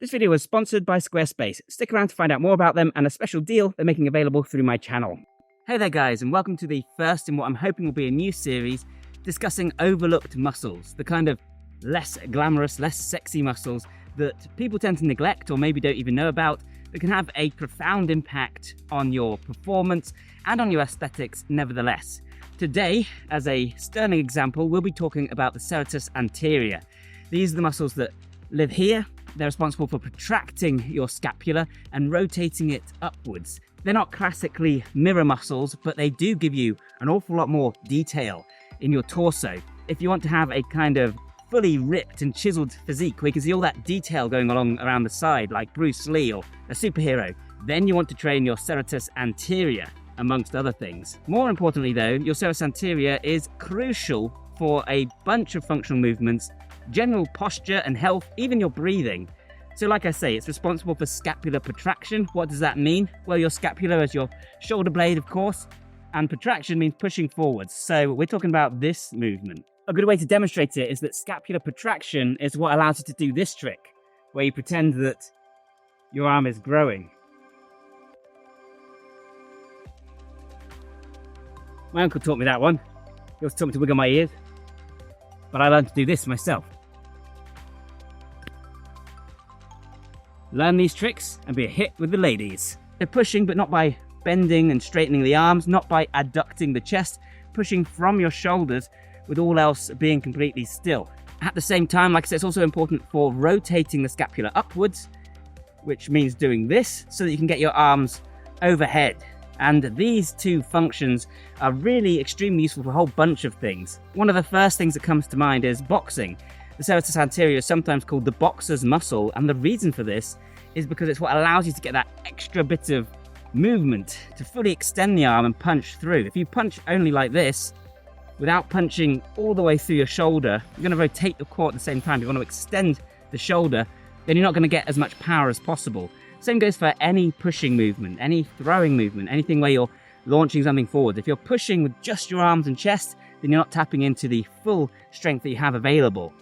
This video was sponsored by Squarespace. Stick around to find out more about them and a special deal they're making available through my channel. Hey there guys, and welcome to the first in what I'm hoping will be a new series discussing overlooked muscles, the kind of less glamorous, less sexy muscles that people tend to neglect or maybe don't even know about, that can have a profound impact on your performance and on your aesthetics nevertheless. Today, as a sterling example, we'll be talking about the Serratus Anterior. These are the muscles that live here. They're responsible for protracting your scapula and rotating it upwards. They're not classically mirror muscles, but they do give you an awful lot more detail in your torso. If you want to have a kind of fully ripped and chiseled physique where you can see all that detail going along around the side like Bruce Lee or a superhero, then you want to train your Serratus Anterior, amongst other things. More importantly though, your Serratus Anterior is crucial for a bunch of functional movements, general posture and health, even your breathing. So like I say, it's responsible for scapular protraction. What does that mean? Well, your scapula is your shoulder blade, of course, and protraction means pushing forwards. So we're talking about this movement. A good way to demonstrate it is that scapular protraction is what allows you to do this trick, where you pretend that your arm is growing. My uncle taught me that one. He also taught me to wiggle my ears. But I learned to do this myself. Learn these tricks and be a hit with the ladies. They're pushing, but not by bending and straightening the arms, not by adducting the chest, pushing from your shoulders with all else being completely still. At the same time, like I said, it's also important for rotating the scapula upwards, which means doing this so that you can get your arms overhead. And these two functions are really extremely useful for a whole bunch of things. One of the first things that comes to mind is boxing. The Serratus Anterior is sometimes called the boxer's muscle, and the reason for this is because it's what allows you to get that extra bit of movement to fully extend the arm and punch through. If you punch only like this, without punching all the way through your shoulder, you're going to rotate your core at the same time. You want to extend the shoulder, then you're not going to get as much power as possible. Same goes for any pushing movement, any throwing movement, anything where you're launching something forward. If you're pushing with just your arms and chest, then you're not tapping into the full strength that you have available.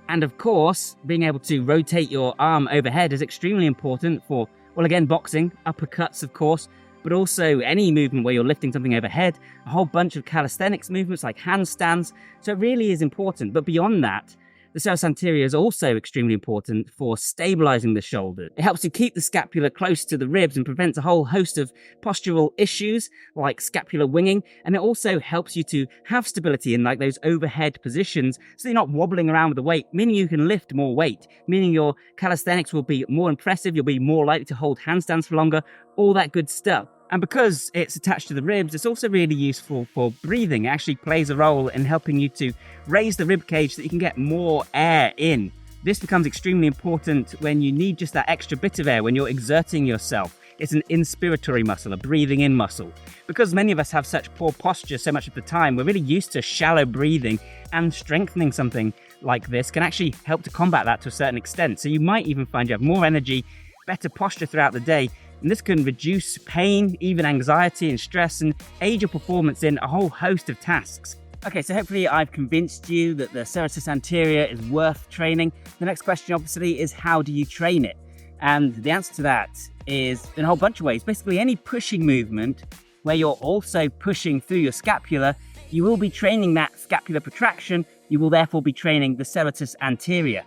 And of course, being able to rotate your arm overhead is extremely important for, well, again, boxing, uppercuts, of course, but also any movement where you're lifting something overhead, a whole bunch of calisthenics movements like handstands. So it really is important. But beyond that, the Serratus Anterior is also extremely important for stabilising the shoulder. It helps you keep the scapula close to the ribs and prevents a whole host of postural issues like scapular winging, and it also helps you to have stability in like those overhead positions so you're not wobbling around with the weight, meaning you can lift more weight, meaning your calisthenics will be more impressive, you'll be more likely to hold handstands for longer, all that good stuff. And because it's attached to the ribs, it's also really useful for breathing. It actually plays a role in helping you to raise the rib cage so that you can get more air in. This becomes extremely important when you need just that extra bit of air when you're exerting yourself. It's an inspiratory muscle, a breathing in muscle. Because many of us have such poor posture so much of the time, we're really used to shallow breathing, and strengthening something like this can actually help to combat that to a certain extent. So you might even find you have more energy, better posture throughout the day, and this can reduce pain, even anxiety and stress, and aid your performance in a whole host of tasks. Okay, so hopefully I've convinced you that the Serratus Anterior is worth training. The next question obviously is, how do you train it? And the answer to that is in a whole bunch of ways. Basically any pushing movement where you're also pushing through your scapula, you will be training that scapular protraction. You will therefore be training the Serratus Anterior.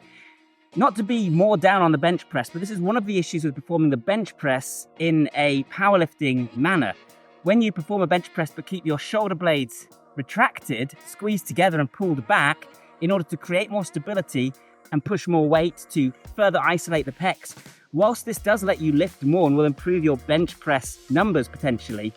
Not to be more down on the bench press, but this is one of the issues with performing the bench press in a powerlifting manner. When you perform a bench press but keep your shoulder blades retracted, squeezed together and pulled back in order to create more stability and push more weight to further isolate the pecs, whilst this does let you lift more and will improve your bench press numbers potentially,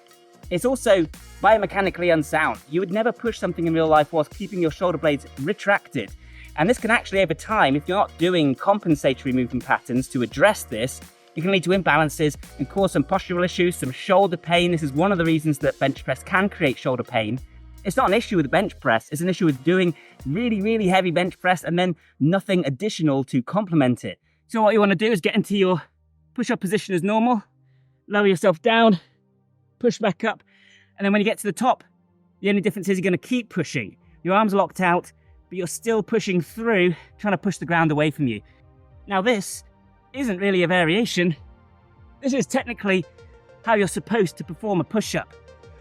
it's also biomechanically unsound. You would never push something in real life whilst keeping your shoulder blades retracted. And this can actually, over time, if you're not doing compensatory movement patterns to address this, it can lead to imbalances and cause some postural issues, some shoulder pain. This is one of the reasons that bench press can create shoulder pain. It's not an issue with the bench press, it's an issue with doing really, really heavy bench press and then nothing additional to complement it. So what you want to do is get into your push-up position as normal, lower yourself down, push back up, and then when you get to the top, the only difference is you're going to keep pushing. Your arms are locked out, but you're still pushing through, trying to push the ground away from you. Now this isn't really a variation. This is technically how you're supposed to perform a push-up.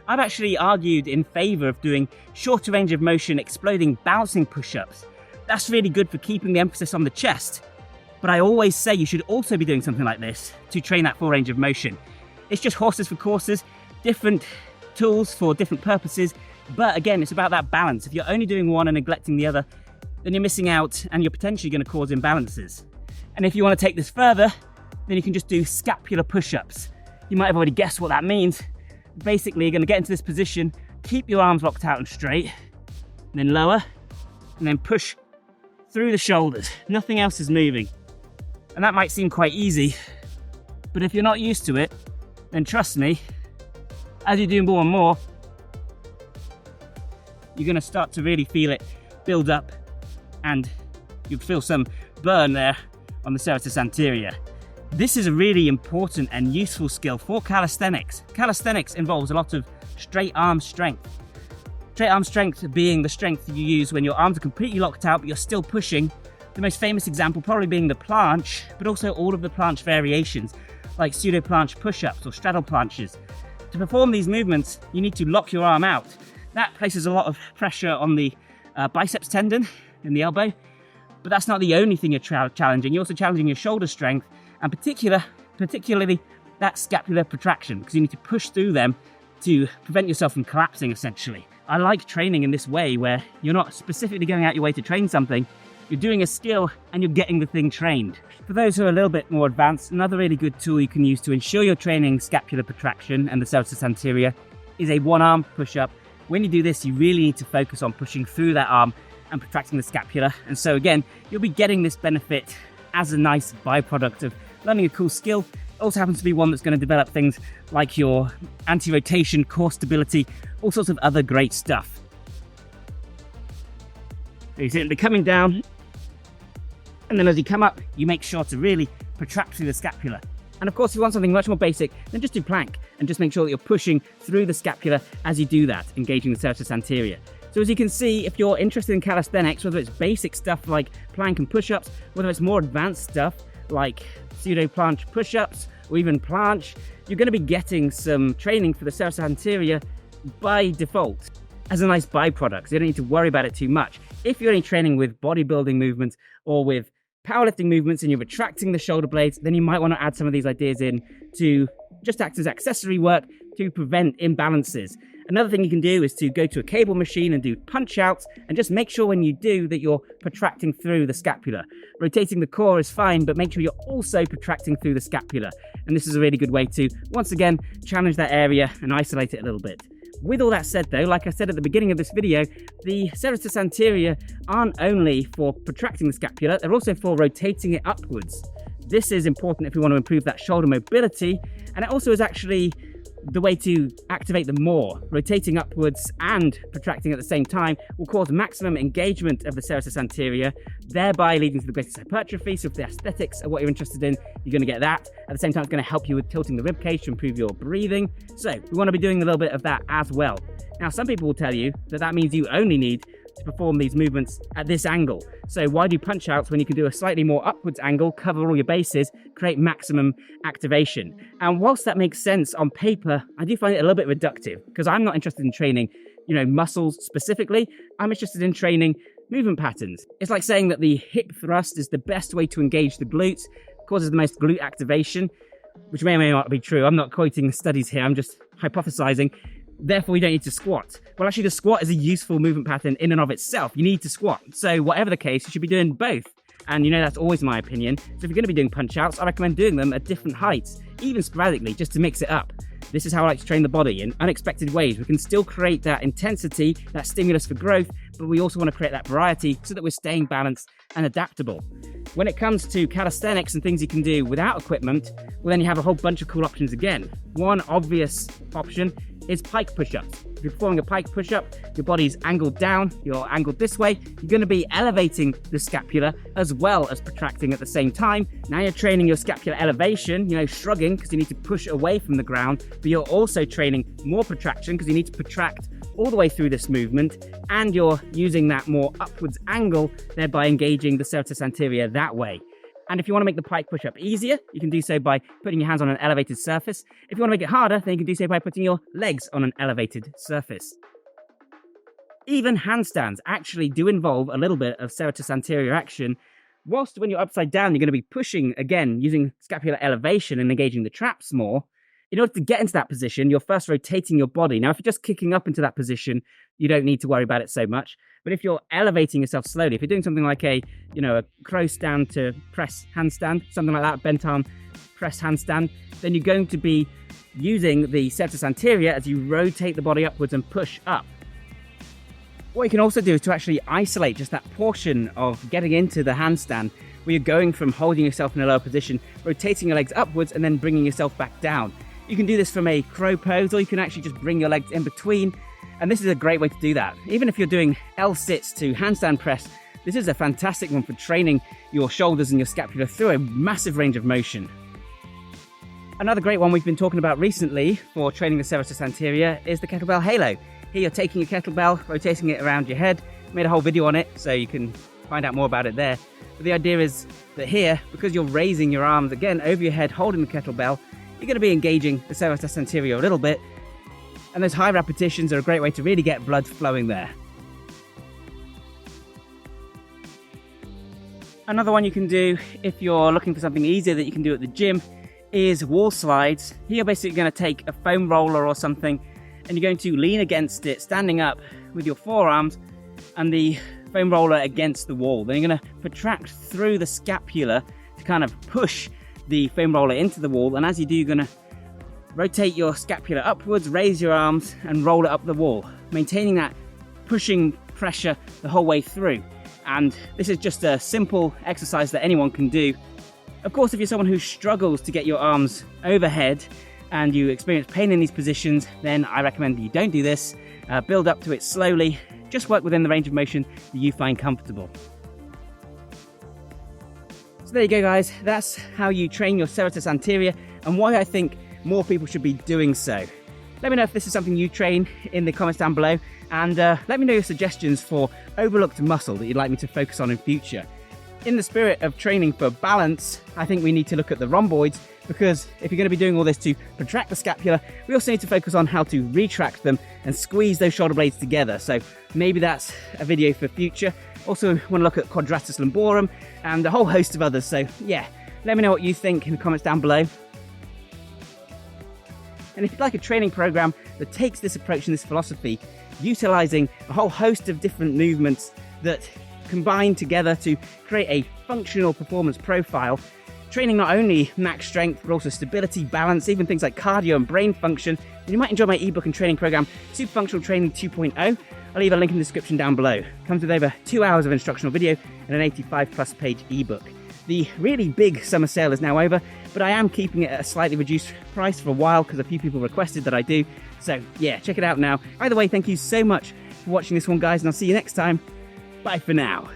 I've actually argued in favour of doing shorter range of motion, exploding, bouncing push-ups. That's really good for keeping the emphasis on the chest. But I always say you should also be doing something like this to train that full range of motion. It's just horses for courses, different tools for different purposes. But again, it's about that balance. If you're only doing one and neglecting the other, then you're missing out and you're potentially going to cause imbalances. And if you want to take this further, then you can just do scapular push-ups. You might have already guessed what that means. Basically, you're going to get into this position, keep your arms locked out and straight, and then lower, and then push through the shoulders. Nothing else is moving. And that might seem quite easy, but if you're not used to it, then trust me, as you do more and more, you're going to start to really feel it build up, and you'll feel some burn there on the serratus anterior. This is a really important and useful skill for calisthenics. Calisthenics involves a lot of straight arm strength. Straight arm strength being the strength you use when your arms are completely locked out but you're still pushing. The most famous example probably being the planche, but also all of the planche variations like pseudo planche push-ups or straddle planches. To perform these movements, you need to lock your arm out. That places a lot of pressure on the biceps tendon in the elbow, but that's not the only thing you're challenging. You're also challenging your shoulder strength, and particularly that scapular protraction, because you need to push through them to prevent yourself from collapsing, essentially. I like training in this way, where you're not specifically going out your way to train something, you're doing a skill and you're getting the thing trained. For those who are a little bit more advanced, another really good tool you can use to ensure you're training scapular protraction and the serratus anterior is a one-arm push-up. When you do this, you really need to focus on pushing through that arm and protracting the scapula. And so again, you'll be getting this benefit as a nice byproduct of learning a cool skill. It also happens to be one that's going to develop things like your anti-rotation, core stability, all sorts of other great stuff. So you see it coming down, and then as you come up, you make sure to really protract through the scapula. And of course, if you want something much more basic, then just do plank and just make sure that you're pushing through the scapula as you do that, engaging the serratus anterior. So as you can see, if you're interested in calisthenics, whether it's basic stuff like plank and push-ups, whether it's more advanced stuff like pseudo planche push-ups or even planche, you're going to be getting some training for the serratus anterior by default as a nice byproduct. So you don't need to worry about it too much. If you're only training with bodybuilding movements or with powerlifting movements and you're retracting the shoulder blades, then you might want to add some of these ideas in to just act as accessory work to prevent imbalances. Another thing you can do is to go to a cable machine and do punch outs, and just make sure when you do that you're protracting through the scapula. Rotating the core is fine, but make sure you're also protracting through the scapula. And this is a really good way to, once again, challenge that area and isolate it a little bit. With all that said though, like I said at the beginning of this video, the serratus anterior aren't only for protracting the scapula, they're also for rotating it upwards. This is important if we want to improve that shoulder mobility, and it also is actually the way to activate them more. Rotating upwards and protracting at the same time will cause maximum engagement of the serratus anterior, thereby leading to the greatest hypertrophy. So if the aesthetics are what you're interested in, you're going to get that. At the same time, it's going to help you with tilting the ribcage to improve your breathing. So we want to be doing a little bit of that as well. Now, some people will tell you that that means you only need to perform these movements at this angle. So why do punch outs when you can do a slightly more upwards angle, cover all your bases, create maximum activation? And whilst that makes sense on paper, I do find it a little bit reductive, because I'm not interested in training, muscles specifically. I'm interested in training movement patterns. It's like saying that the hip thrust is the best way to engage the glutes, causes the most glute activation, which may or may not be true. I'm not quoting studies here, I'm just hypothesizing. Therefore, you don't need to squat. Well, actually, the squat is a useful movement pattern in and of itself. You need to squat. So whatever the case, you should be doing both. And that's always my opinion. So if you're going to be doing punch outs, I recommend doing them at different heights, even sporadically, just to mix it up. This is how I like to train the body in unexpected ways. We can still create that intensity, that stimulus for growth, but we also want to create that variety so that we're staying balanced and adaptable. When it comes to calisthenics and things you can do without equipment, well, then you have a whole bunch of cool options again. One obvious option is pike push-ups. If you're performing a pike push-up, your body's angled down, you're angled this way, you're going to be elevating the scapula as well as protracting at the same time. Now you're training your scapular elevation, shrugging because you need to push away from the ground, but you're also training more protraction because you need to protract all the way through this movement, and you're using that more upwards angle, thereby engaging the serratus anterior that way. And if you want to make the pike push-up easier, you can do so by putting your hands on an elevated surface. If you want to make it harder, then you can do so by putting your legs on an elevated surface. Even handstands actually do involve a little bit of serratus anterior action. Whilst when you're upside down, you're going to be pushing, again, using scapular elevation and engaging the traps more. In order to get into that position, you're first rotating your body. Now, if you're just kicking up into that position, you don't need to worry about it so much. But if you're elevating yourself slowly, if you're doing something like a crow stand to press handstand, something like that, bent arm press handstand, then you're going to be using the serratus anterior as you rotate the body upwards and push up. What you can also do is to actually isolate just that portion of getting into the handstand where you're going from holding yourself in a lower position, rotating your legs upwards and then bringing yourself back down. You can do this from a crow pose, or you can actually just bring your legs in between. And this is a great way to do that. Even if you're doing L-sits to handstand press, this is a fantastic one for training your shoulders and your scapula through a massive range of motion. Another great one we've been talking about recently for training the serratus anterior is the kettlebell halo. Here you're taking a kettlebell, rotating it around your head. Made a whole video on it, so you can find out more about it there. But the idea is that here, because you're raising your arms again over your head, holding the kettlebell, you're going to be engaging the serratus anterior a little bit. And those high repetitions are a great way to really get blood flowing there. Another one you can do if you're looking for something easier that you can do at the gym is wall slides. Here you're basically going to take a foam roller or something and you're going to lean against it, standing up with your forearms and the foam roller against the wall. Then you're going to protract through the scapula to kind of push the foam roller into the wall. And as you do, you're going to rotate your scapula upwards, raise your arms and roll it up the wall, maintaining that pushing pressure the whole way through. And this is just a simple exercise that anyone can do. Of course, if you're someone who struggles to get your arms overhead and you experience pain in these positions, then I recommend that you don't do this. Build up to it slowly. Just work within the range of motion that you find comfortable. So there you go, guys. That's how you train your serratus anterior and why I think more people should be doing so. Let me know if this is something you train in the comments down below, and let me know your suggestions for overlooked muscle that you'd like me to focus on in future. In the spirit of training for balance, I think we need to look at the rhomboids, because if you're going to be doing all this to protract the scapula, we also need to focus on how to retract them and squeeze those shoulder blades together. So maybe that's a video for future. Also want to look at quadratus lumborum and a whole host of others. So yeah, let me know what you think in the comments down below. And if you'd like a training program that takes this approach and this philosophy, utilizing a whole host of different movements that combine together to create a functional performance profile, training not only max strength, but also stability, balance, even things like cardio and brain function, then you might enjoy my ebook and training program, Super Functional Training 2.0. I'll leave a link in the description down below. It comes with over 2 hours of instructional video and an 85+ page ebook. The really big summer sale is now over, but I am keeping it at a slightly reduced price for a while because a few people requested that I do. So yeah, check it out now. Either way, thank you so much for watching this one, guys, and I'll see you next time. Bye for now.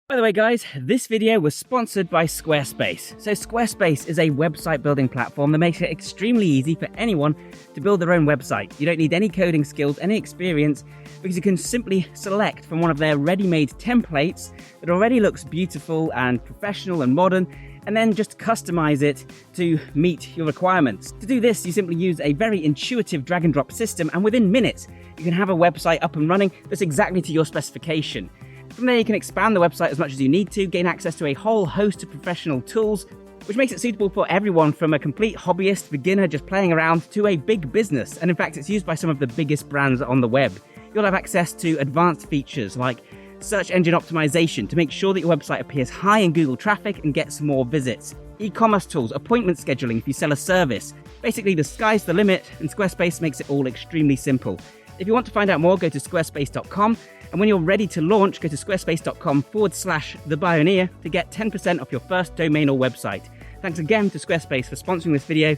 By the way, guys, this video was sponsored by Squarespace. So Squarespace is a website building platform that makes it extremely easy for anyone to build their own website. You don't need any coding skills, any experience, because you can simply select from one of their ready-made templates that already looks beautiful and professional and modern, and then just customize it to meet your requirements. To do this, you simply use a very intuitive drag and drop system, and within minutes, you can have a website up and running that's exactly to your specification. From there, you can expand the website as much as you need to, gain access to a whole host of professional tools, which makes it suitable for everyone from a complete hobbyist, beginner just playing around, to a big business. And in fact, it's used by some of the biggest brands on the web. You'll have access to advanced features like search engine optimization to make sure that your website appears high in Google traffic and gets more visits. E-commerce tools, appointment scheduling if you sell a service. Basically, the sky's the limit, and Squarespace makes it all extremely simple. If you want to find out more, go to squarespace.com. And when you're ready to launch, go to squarespace.com/thebioneer to get 10% off your first domain or website. Thanks again to Squarespace for sponsoring this video,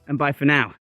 and bye for now.